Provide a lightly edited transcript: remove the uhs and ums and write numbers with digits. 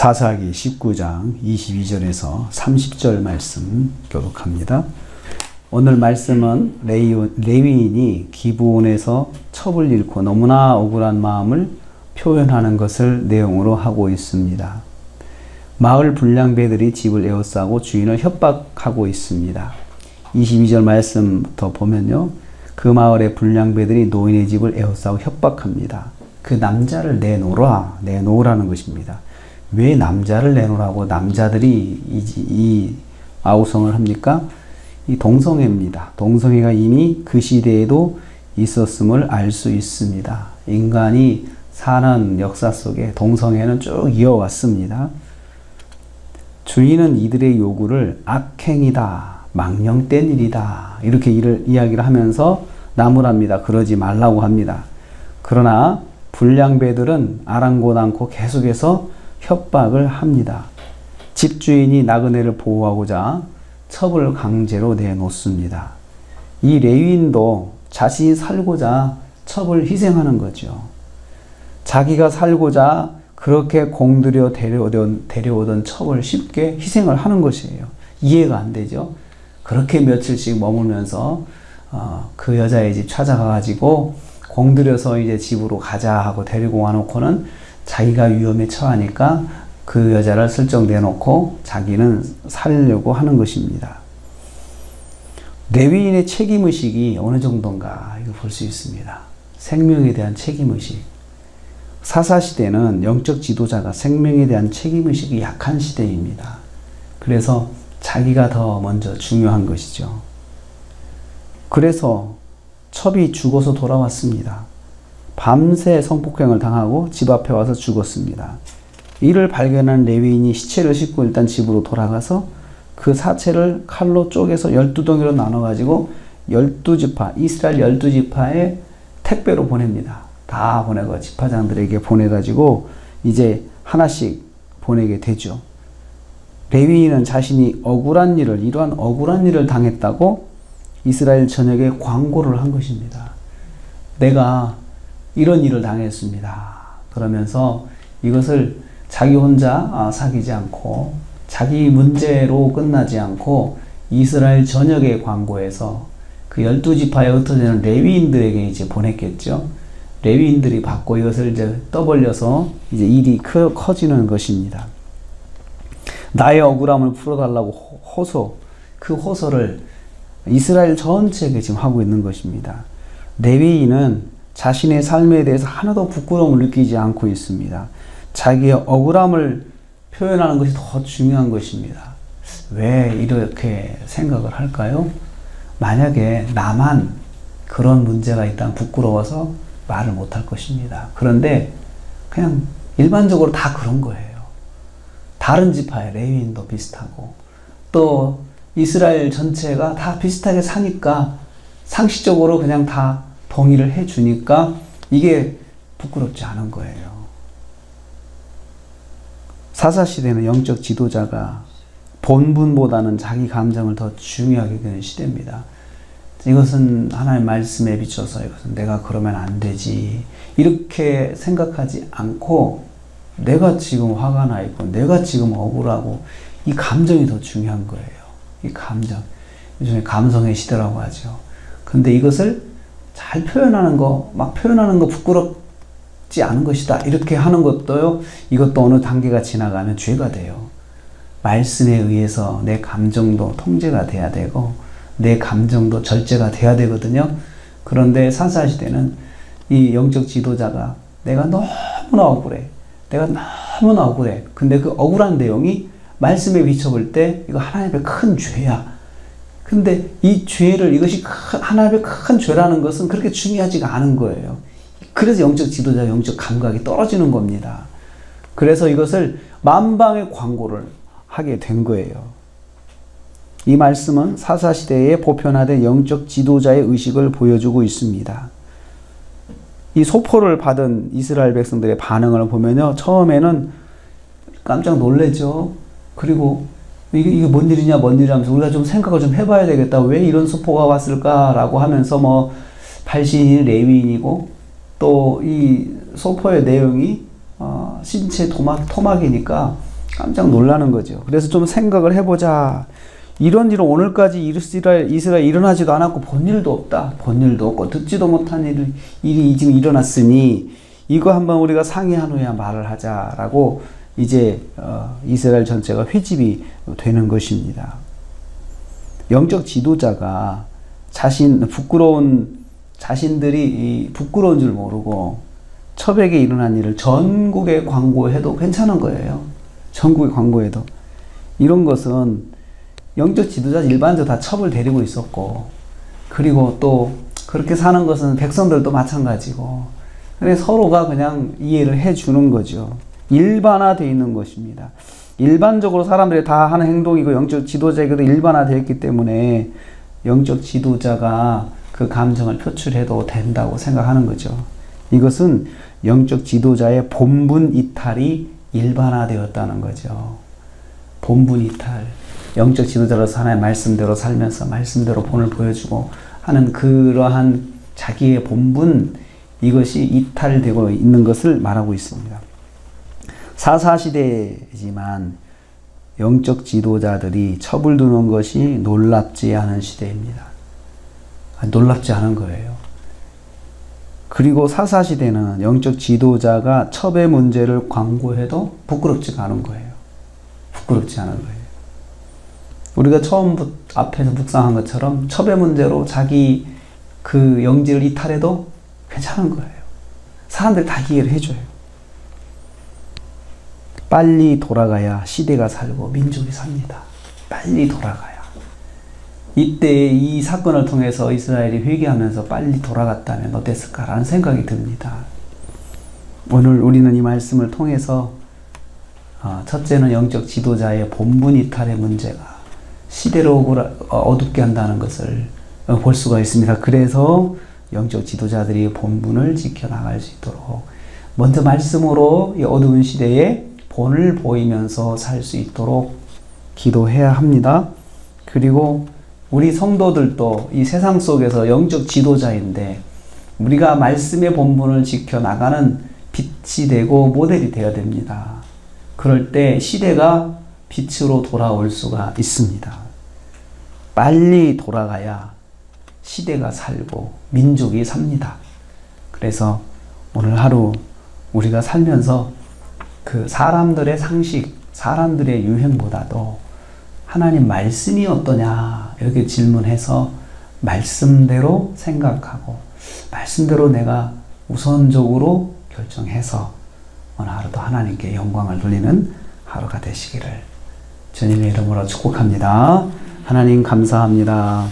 사사기 19장 22절에서 30절 말씀 교독합니다. 오늘 말씀은 레위인이 기브온에서 첩을 잃고 너무나 억울한 마음을 표현하는 것을 내용으로 하고 있습니다. 마을 불량배들이 집을 에워싸고 주인을 협박하고 있습니다. 22절 말씀부터 보면요, 그 마을의 불량배들이 노인의 집을 에워싸고 협박합니다. 그 남자를 내놓으라는 것입니다. 왜 남자를 내놓으라고 남자들이 이 아우성을 합니까? 이 동성애입니다. 동성애가 이미 그 시대에도 있었음을 알 수 있습니다. 인간이 사는 역사 속에 동성애는 쭉 이어왔습니다. 주인은 이들의 요구를 악행이다, 망령된 일이다, 이렇게 이야기를 하면서 나무랍니다. 그러지 말라고 합니다. 그러나 불량배들은 아랑곳 않고 계속해서 협박을 합니다. 집주인이 나그네를 보호하고자 첩을 강제로 내놓습니다. 이 레위인도 자신이 살고자 첩을 희생하는 거죠. 자기가 살고자 그렇게 공들여 데려오던 첩을 쉽게 희생을 하는 것이에요. 이해가 안 되죠. 그렇게 며칠씩 머물면서 그 여자의 집 찾아가가지고 공들여서 이제 집으로 가자 하고 데리고 와놓고는 자기가 위험에 처하니까 그 여자를 슬쩍 내놓고 자기는 살려고 하는 것입니다. 레위인의 책임의식이 어느 정도인가 이거 볼 수 있습니다. 생명에 대한 책임의식. 사사시대는 영적 지도자가 생명에 대한 책임의식이 약한 시대입니다. 그래서 자기가 더 먼저 중요한 것이죠. 그래서 첩이 죽어서 돌아왔습니다. 밤새 성폭행을 당하고 집 앞에 와서 죽었습니다. 이를 발견한 레위인이 시체를 싣고 일단 집으로 돌아가서 그 사체를 칼로 쪼개서 12덩이로 나눠가지고 12지파, 이스라엘 12지파에 택배로 보냅니다. 다 보내고 지파장들에게 보내가지고 이제 하나씩 보내게 되죠. 레위인은 자신이 이러한 억울한 일을 당했다고 이스라엘 전역에 광고를 한 것입니다. 내가 이런 일을 당했습니다. 그러면서 이것을 자기 혼자 사귀지 않고 자기 문제로 끝나지 않고 이스라엘 전역에 광고해서 그 12지파에 흩어지는 레위인들에게 이제 보냈겠죠. 레위인들이 받고 이것을 이제 떠벌려서 이제 일이 커지는 것입니다. 나의 억울함을 풀어달라고 그 호소를 이스라엘 전체에게 지금 하고 있는 것입니다. 레위인은 자신의 삶에 대해서 하나도 부끄러움을 느끼지 않고 있습니다. 자기의 억울함을 표현하는 것이 더 중요한 것입니다. 왜 이렇게 생각을 할까요? 만약에 나만 그런 문제가 있다면 부끄러워서 말을 못할 것입니다. 그런데 그냥 일반적으로 다 그런 거예요. 다른 지파의 레위인도 비슷하고 또 이스라엘 전체가 다 비슷하게 사니까 상식적으로 그냥 다 동의를 해주니까 이게 부끄럽지 않은 거예요. 사사시대는 영적 지도자가 본분보다는 자기 감정을 더 중요하게 여기는 시대입니다. 이것은 하나님의 말씀에 비춰서 이것은 내가 그러면 안 되지 이렇게 생각하지 않고 내가 지금 화가 나 있고 내가 지금 억울하고 이 감정이 더 중요한 거예요. 이 감정. 요즘에 감성의 시대라고 하죠. 근데 이것을 잘 표현하는 거, 막 표현하는 거 부끄럽지 않은 것이다. 이렇게 하는 것도요, 이것도 어느 단계가 지나가면 죄가 돼요. 말씀에 의해서 내 감정도 통제가 돼야 되고, 내 감정도 절제가 돼야 되거든요. 그런데 사사시대는 이 영적 지도자가 내가 너무나 억울해. 내가 너무나 억울해. 근데 그 억울한 내용이 말씀에 비춰볼 때 이거 하나님의 큰 죄야. 근데 이 죄를, 이것이 하나님의 큰 죄라는 것은 그렇게 중요하지가 않은 거예요. 그래서 영적 지도자, 영적 감각이 떨어지는 겁니다. 그래서 이것을 만방의 광고를 하게 된 거예요. 이 말씀은 사사시대에 보편화된 영적 지도자의 의식을 보여주고 있습니다. 이 소포를 받은 이스라엘 백성들의 반응을 보면요, 처음에는 깜짝 놀라죠. 그리고 이게 뭔 일이냐 하면서 우리가 좀 생각을 좀 해봐야 되겠다. 왜 이런 소포가 왔을까라고 하면서 발신이 레위인이고 또 이 소포의 내용이 신체 토막이니까 깜짝 놀라는 거죠. 그래서 좀 생각을 해보자. 이런 일은 오늘까지 이스라엘 일어나지도 않았고 본 일도 없다. 본 일도 없고 듣지도 못한 일이 지금 일어났으니 이거 한번 우리가 상의한 후에 말을 하자라고 이제 이스라엘 전체가 회집이 되는 것입니다. 영적 지도자가 자신들이 부끄러운 줄 모르고 첩에게 일어난 일을 전국에 광고해도 괜찮은 거예요. 전국에 광고해도. 이런 것은 영적 지도자 일반적으로 다 첩을 데리고 있었고, 그리고 또 그렇게 사는 것은 백성들도 마찬가지고, 그래서 서로가 그냥 이해를 해주는 거죠. 일반화되어 있는 것입니다. 일반적으로 사람들이 다 하는 행동이고 영적 지도자에게도 일반화되어 있기 때문에 영적 지도자가 그 감정을 표출해도 된다고 생각하는 거죠. 이것은 영적 지도자의 본분 이탈이 일반화되었다는 거죠. 본분 이탈. 영적 지도자로서 하나의 말씀대로 살면서 말씀대로 본을 보여주고 하는 그러한 자기의 본분, 이것이 이탈되고 있는 것을 말하고 있습니다. 사사시대이지만 영적 지도자들이 첩을 두는 것이 놀랍지 않은 시대입니다. 놀랍지 않은 거예요. 그리고 사사시대는 영적 지도자가 첩의 문제를 광고해도 부끄럽지가 않은 거예요. 부끄럽지 않은 거예요. 우리가 앞에서 묵상한 것처럼 첩의 문제로 자기 그 영지를 이탈해도 괜찮은 거예요. 사람들이 다 이해를 해줘요. 빨리 돌아가야 시대가 살고 민족이 삽니다. 빨리 돌아가야. 이때 이 사건을 통해서 이스라엘이 회개하면서 빨리 돌아갔다면 어땠을까라는 생각이 듭니다. 오늘 우리는 이 말씀을 통해서 첫째는 영적 지도자의 본분 이탈의 문제가 시대를 어둡게 한다는 것을 볼 수가 있습니다. 그래서 영적 지도자들이 본분을 지켜나갈 수 있도록 먼저 말씀으로 이 어두운 시대에 본을 보이면서 살 수 있도록 기도해야 합니다. 그리고 우리 성도들도 이 세상 속에서 영적 지도자인데 우리가 말씀의 본분을 지켜나가는 빛이 되고 모델이 되어야 됩니다. 그럴 때 시대가 빛으로 돌아올 수가 있습니다. 빨리 돌아가야 시대가 살고 민족이 삽니다. 그래서 오늘 하루 우리가 살면서 그 사람들의 상식, 사람들의 유행보다도 하나님 말씀이 어떠냐 이렇게 질문해서 말씀대로 생각하고 말씀대로 내가 우선적으로 결정해서 오늘 하루도 하나님께 영광을 돌리는 하루가 되시기를 주님의 이름으로 축복합니다. 하나님 감사합니다.